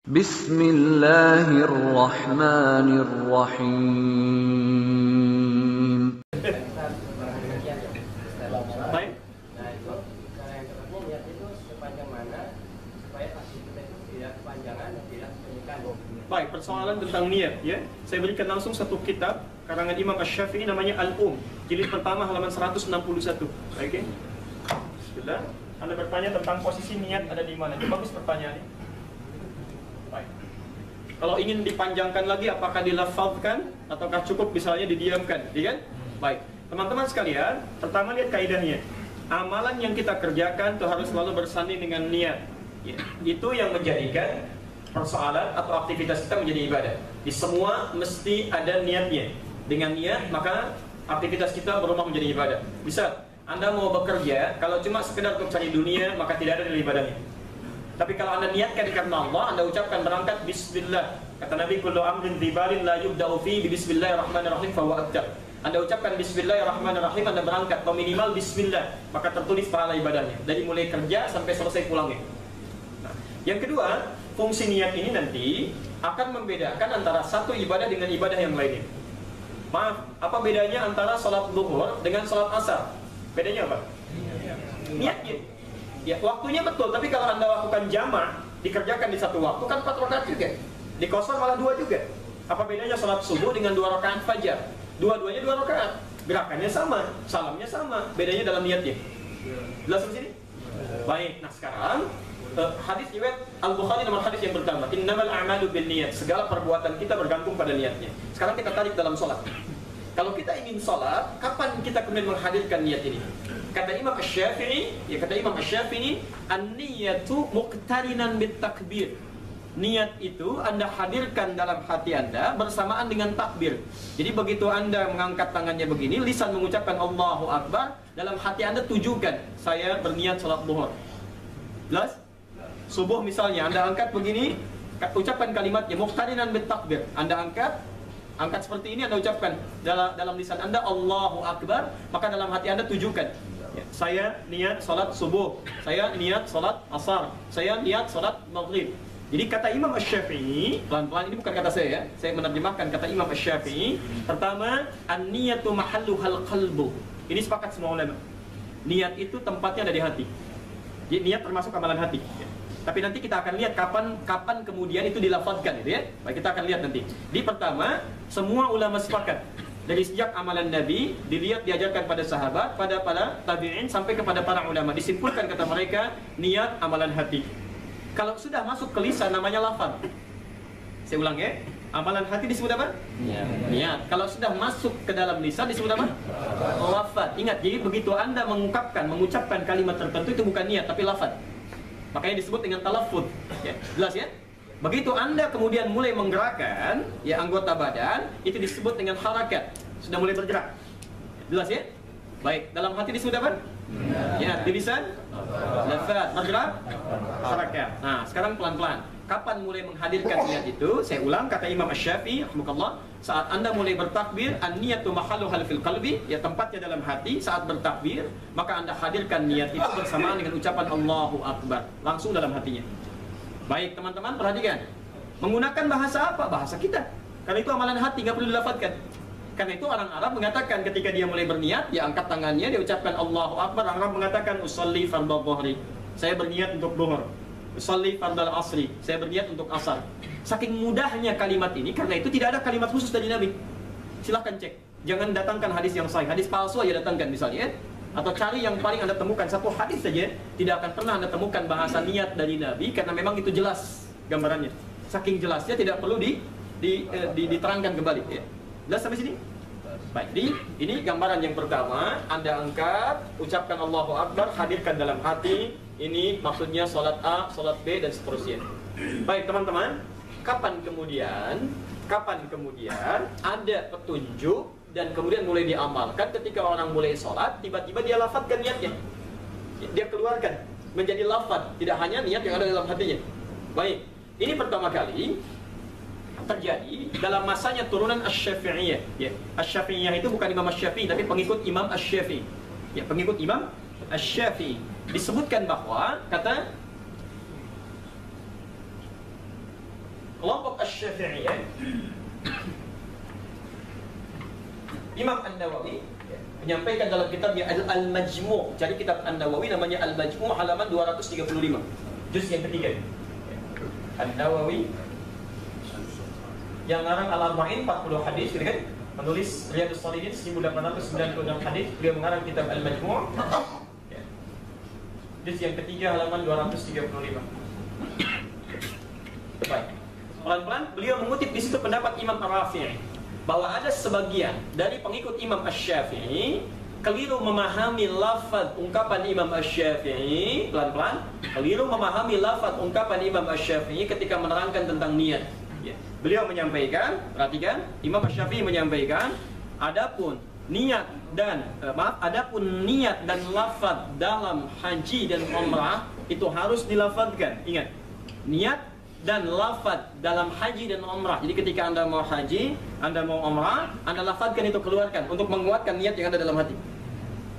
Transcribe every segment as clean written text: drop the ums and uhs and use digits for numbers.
Bismillahirrahmanirrahim. Baik. Baik, persoalan tentang niat ya. Saya berikan langsung satu kitab karangan Imam Asy-Syafi'i namanya jilid pertama halaman 161. Baik ya. Sudah. Anda bertanya tentang posisi niat ada di mana? Itu bagus pertanyaannya. Baik. Kalau ingin dipanjangkan lagi apakah dilafalkan ataukah cukup misalnya didiamkan, ya kan? Baik. Teman-teman sekalian, pertama lihat kaidahnya. Amalan yang kita kerjakan itu harus selalu bersanding dengan niat. Ya. Itu yang menjadikan persoalan atau aktivitas kita menjadi ibadah. Di semua mesti ada niatnya. Dengan niat maka aktivitas kita berubah menjadi ibadah. Bisa Anda mau bekerja, kalau cuma sekedar untuk cari dunia maka tidak ada nilai ibadahnya. Tapi kalau Anda niatkan karena Allah, Anda ucapkan berangkat bismillah. Kata Nabi, kullu amrin dzibalin la yubda'u fi bismillahirrahmanirrahim fa huwa abtar. Anda ucapkan bismillahirrahmanirrahim, Anda berangkat atau minimal bismillah, maka tertulis pahala ibadahnya dari mulai kerja sampai selesai pulangnya. Nah, yang kedua, fungsi niat ini nanti akan membedakan antara satu ibadah dengan ibadah yang lainnya. Maaf, apa bedanya antara sholat zuhur dengan sholat asar? Bedanya apa? Niatnya. Ya, waktunya betul, tapi kalau Anda lakukan jamak, dikerjakan di satu waktu kan 4 rakaat juga. Di kosor malah 2 juga. Apa bedanya sholat subuh dengan 2 rakaat fajar? Dua-duanya 2 rakaat. Gerakannya sama, salamnya sama, bedanya dalam niatnya. Jelas di sini? Baik, nah sekarang hadis riwayat Al-Bukhari nomor hadis yang pertama, innamal a'malu binniyat. Segala perbuatan kita bergantung pada niatnya. Sekarang kita tarik dalam sholat. Kalau kita ingin sholat, kapan kita kemudian menghadirkan niat ini? Kata Imam Asy-Syafi'i, an-niyatu muqtarinan bit-takbir. Niat itu Anda hadirkan dalam hati Anda bersamaan dengan takbir. Jadi begitu Anda mengangkat tangannya begini, lisan mengucapkan Allahu Akbar, dalam hati Anda tujukan, saya berniat sholat zuhur. Jelas? Subuh misalnya, Anda angkat begini, ucapkan kalimatnya muqtarinan bit-takbir. Anda angkat seperti ini, Anda ucapkan dalam lisan Anda Allahu Akbar, maka dalam hati Anda tujukan, ya, saya niat sholat subuh, saya niat sholat asar, saya niat sholat maghrib. Jadi kata Imam Asy-Syafi'i, pelan-pelan, ini bukan kata saya ya, saya menerjemahkan kata Imam Asy-Syafi'i. Pertama, an-niyatu mahalluhal qalbu. Ini sepakat semua ulama. Niat itu tempatnya ada di hati. Jadi niat termasuk amalan hati ya. Tapi nanti kita akan lihat kapan kemudian itu dilafadzkan gitu ya. Baik, kita akan lihat nanti. Di pertama, semua ulama sepakat. Dari sejak amalan Nabi dilihat diajarkan pada sahabat, pada tabi'in sampai kepada para ulama. Disimpulkan kata mereka, niat amalan hati. Kalau sudah masuk ke lisan namanya lafaz. Saya ulang ya. Amalan hati disebut apa? Niat. Kalau sudah masuk ke dalam lisan disebut apa? Lafaz. Ingat, jadi begitu Anda mengucapkan kalimat tertentu itu bukan niat tapi lafaz. Makanya disebut dengan talaffuz. Ya, jelas ya? Begitu Anda kemudian mulai menggerakkan ya anggota badan, itu disebut dengan harakat. Sudah mulai bergerak. Jelas ya? Baik, dalam hati disebut apa? Ya, di lisan lafaz, bergerak, harakat. Nah, sekarang pelan-pelan. Kapan mulai menghadirkan niat itu? Saya ulang kata Imam Asy-Syafi'i rahimahullah, saat Anda mulai bertakbir, an-niyatu mahalluhal fil qalbi, ya tempatnya dalam hati. Saat bertakbir, maka Anda hadirkan niat itu bersamaan dengan ucapan Allahu Akbar, langsung dalam hatinya. Baik, teman-teman perhatikan. Menggunakan bahasa apa? Bahasa kita. Karena itu amalan hati, nggak perlu dilafadzkan. Karena itu orang Arab mengatakan ketika dia mulai berniat, dia angkat tangannya, dia ucapkan Allahu Akbar. Orang Arab mengatakan usolli fardhu dhuhri. Saya berniat untuk zuhur. Usolli fardhu asri. Saya berniat untuk asar. Saking mudahnya kalimat ini, karena itu tidak ada kalimat khusus dari Nabi. Silahkan cek. Jangan datangkan hadis yang sahih. Hadis palsu aja datangkan misalnya. Atau cari yang paling Anda temukan. Satu hadis saja tidak akan pernah Anda temukan bahasa niat dari Nabi, karena memang itu jelas gambarannya. Saking jelasnya tidak perlu diterangkan kembali ya. Jelas sampai sini? Baik, ini gambaran yang pertama. Anda angkat, ucapkan Allahu Akbar, hadirkan dalam hati. Ini maksudnya sholat A, sholat B, dan seterusnya. Baik teman-teman, kapan kemudian ada petunjuk dan kemudian mulai diamalkan? Ketika orang mulai sholat, tiba-tiba dia lafadzkan niatnya. Dia keluarkan menjadi lafadz, tidak hanya niat yang ada dalam hatinya. Baik, ini pertama kali terjadi dalam masanya turunan Asy-Syafi'iyah. Ya, Asy-Syafi'iyah itu bukan Imam Asy-Syafi'i, tapi pengikut Imam Asy-Syafi'i. Ya, pengikut Imam Asy-Syafi'i. Disebutkan bahwa kata Asy-Syafi'i ya. Imam An-Nawawi menyampaikan dalam kitabnya Al-Majmu'. Jadi kitab An-Nawawi namanya Al-Majmu' halaman 235. Juz yang ketiga. An-Nawawi yang ngarang Al-Arba'in 40 hadis, gitu kan? Menulis Riyadhus Shalihin 1896 hadis. Beliau mengarang kitab Al-Majmu'. Juz yang ketiga halaman 235. Baik. Pelan-pelan beliau mengutip di situ pendapat Imam Ar-Rafi'i bahwa ada sebagian dari pengikut Imam Asy-Syafi'i keliru memahami lafaz ungkapan Imam Asy-Syafi'i, pelan-pelan keliru memahami lafaz ungkapan Imam Asy-Syafi'i ketika menerangkan tentang niat. Ya. Beliau menyampaikan, perhatikan, Imam Asy-Syafi'i menyampaikan, adapun niat dan lafaz dalam haji dan umrah itu harus dilafazkan. Ingat, niat dan lafaz dalam haji dan umrah. Jadi ketika Anda mau haji, Anda mau umrah, Anda lafazkan itu, keluarkan untuk menguatkan niat yang ada dalam hati.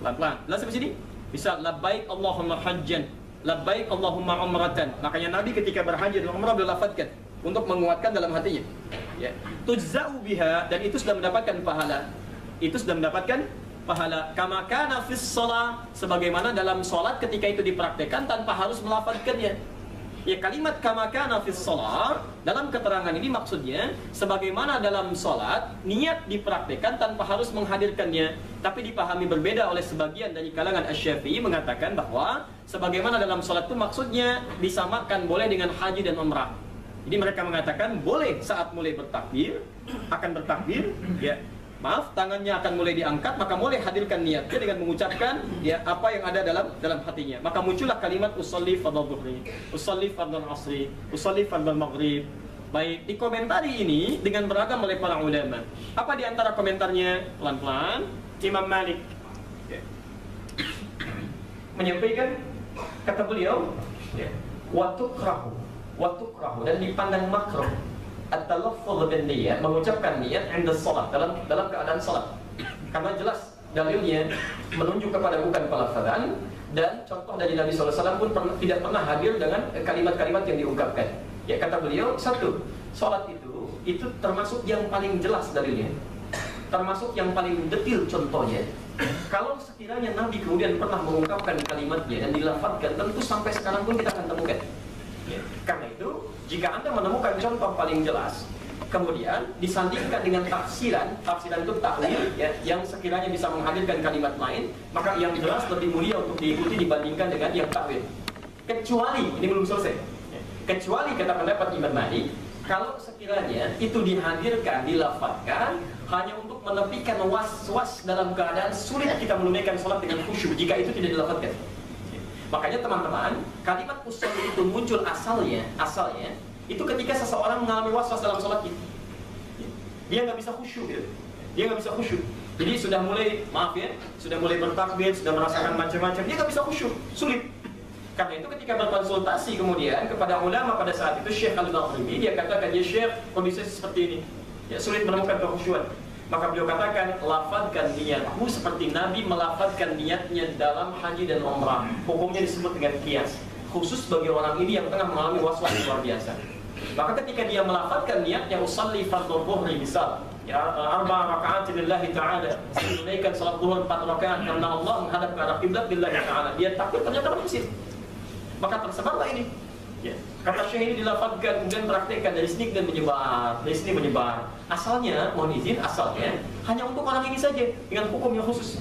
Pelan-pelan. Lalu sampai sini bisa labbaik Allahumma hajjan, labbaik Allahumma umratan. Makanya Nabi ketika berhaji dan umrah beliau lafazkan untuk menguatkan dalam hatinya. Ya. Tujza'u biha, dan itu sudah mendapatkan pahala. Itu sudah mendapatkan pahala. Kama kana fis shalah, sebagaimana dalam salat ketika itu dipraktekkan tanpa harus melafazkannya. Ya, kalimat kama kana fis shalah dalam keterangan ini maksudnya sebagaimana dalam salat niat dipraktekkan tanpa harus menghadirkannya, tapi dipahami berbeda oleh sebagian dari kalangan Asy-Syafi'i mengatakan bahwa sebagaimana dalam salat itu maksudnya disamakan boleh dengan haji dan umrah. Jadi mereka mengatakan boleh saat mulai bertakbir, akan bertakbir, ya. Maaf, tangannya akan mulai diangkat, maka mulai hadirkan niatnya dengan mengucapkan ya apa yang ada dalam hatinya. Maka muncullah kalimat usolli fardhu dhuhri, usolli fardhu asri, usolli fardhu maghrib. Baik, dikomentari ini dengan beragam oleh para ulama. Apa di antara komentarnya? Pelan-pelan, Imam Malik menyampaikan, kata beliau, wa tukrahu dan dipandang makruh at-talaffuz bin niyyah, mengucapkan niat inda shalah, dalam keadaan salat. Karena jelas dalilnya menunjuk kepada bukan pelafazan, dan contoh dari Nabi SAW pun tidak pernah hadir dengan kalimat-kalimat yang diungkapkan. Ya, kata beliau, satu, salat itu termasuk yang paling jelas dalilnya, termasuk yang paling detil contohnya. Kalau sekiranya Nabi kemudian pernah mengungkapkan kalimatnya dan dilafazkan, tentu sampai sekarang pun kita akan temukan. Ya, karena itu, jika Anda menemukan contoh paling jelas, kemudian disandingkan dengan tafsiran itu takwil, ya, yang sekiranya bisa menghadirkan kalimat lain, maka yang jelas lebih mulia untuk diikuti dibandingkan dengan yang takwil. Kecuali, ini belum selesai, kecuali kata pendapat Imam Malik, kalau sekiranya itu dihadirkan, dilafazkan hanya untuk menepikan was-was dalam keadaan sulit kita menunaikan sholat dengan khusyuk, jika itu tidak dilafazkan. Makanya teman-teman, kalimat usolli itu muncul asalnya itu ketika seseorang mengalami was-was dalam sholat itu. Dia nggak bisa khusyuk gitu. Dia nggak bisa khusyuk. Jadi sudah mulai, maaf ya, sudah mulai bertakbir, sudah merasakan macam-macam, dia nggak bisa khusyuk, sulit. Karena itu ketika berkonsultasi kemudian kepada ulama pada saat itu, Syekh Al-Maghribi, dia katakan, ya Syekh, kondisi seperti ini, ya sulit menemukan kekhusyuan. Maka beliau katakan, lafadzkan niatmu seperti Nabi melafadzkan niatnya dalam haji dan umrah. Hukumnya disebut dengan qiyas, khusus bagi orang ini yang tengah mengalami was-was luar biasa. Maka ketika dia melafadzkan niatnya usolli fardhu dhuhri, misal ya 4 rakaat lillahi ta'ala, menunaikan salat zuhur 4 rakaat karena Allah menghadap ke arah kiblat lillahi ta'ala, dia takut ternyata berhasil, maka tersebarlah ini. Ya. Kata Syekh ini dilafadzkan, kemudian praktekkan dari sini dan menyebar, dari sini menyebar. Asalnya, mohon izin, asalnya hanya untuk orang ini saja, dengan hukum yang khusus.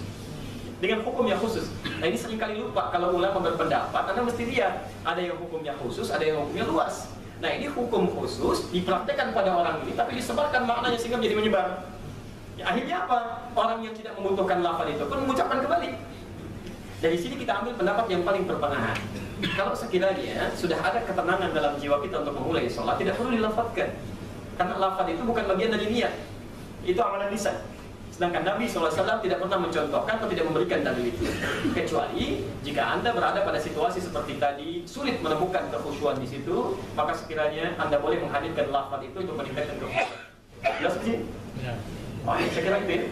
Dengan hukum yang khusus. Nah, ini seringkali lupa kalau ulama berpendapat, Anda mesti lihat, ada yang hukumnya khusus, ada yang hukumnya luas. Nah, ini hukum khusus dipraktekkan pada orang ini, tapi disebarkan maknanya sehingga menjadi menyebar. Ya, akhirnya apa? Orang yang tidak membutuhkan lafaz itu pun mengucapkan kembali. Dari sini kita ambil pendapat yang paling berpenahan. Kalau sekiranya sudah ada ketenangan dalam jiwa kita untuk memulai sholat, tidak perlu dilafadzkan. Karena lafaz itu bukan bagian dari niat, itu amalan lisan. Sedangkan Nabi SAW tidak pernah mencontohkan atau tidak memberikan dalil itu. Kecuali jika Anda berada pada situasi seperti tadi, sulit menemukan kekhusyuan di situ, maka sekiranya Anda boleh menghadirkan lafaz itu untuk meningkatkan kekhusyuan. Jelas sih? Ya. Oh, saya kira itu ya.